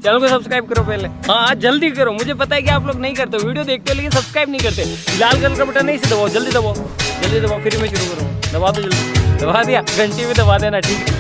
Channel को subscribe करो पहले। हाँ जल्दी करो, मुझे पता है कि आप लोग नहीं करते हो, वीडियो देखते हो लेकिन सब्सक्राइब नहीं करते। लाल कलर का बटन नहीं से दबाओ, जल्दी दबाओ, जल्दी दबाओ, फिर मैं शुरू करूँ। दबा दो जल्दी, दबा दिया, घंटी भी दबा देना, ठीक है।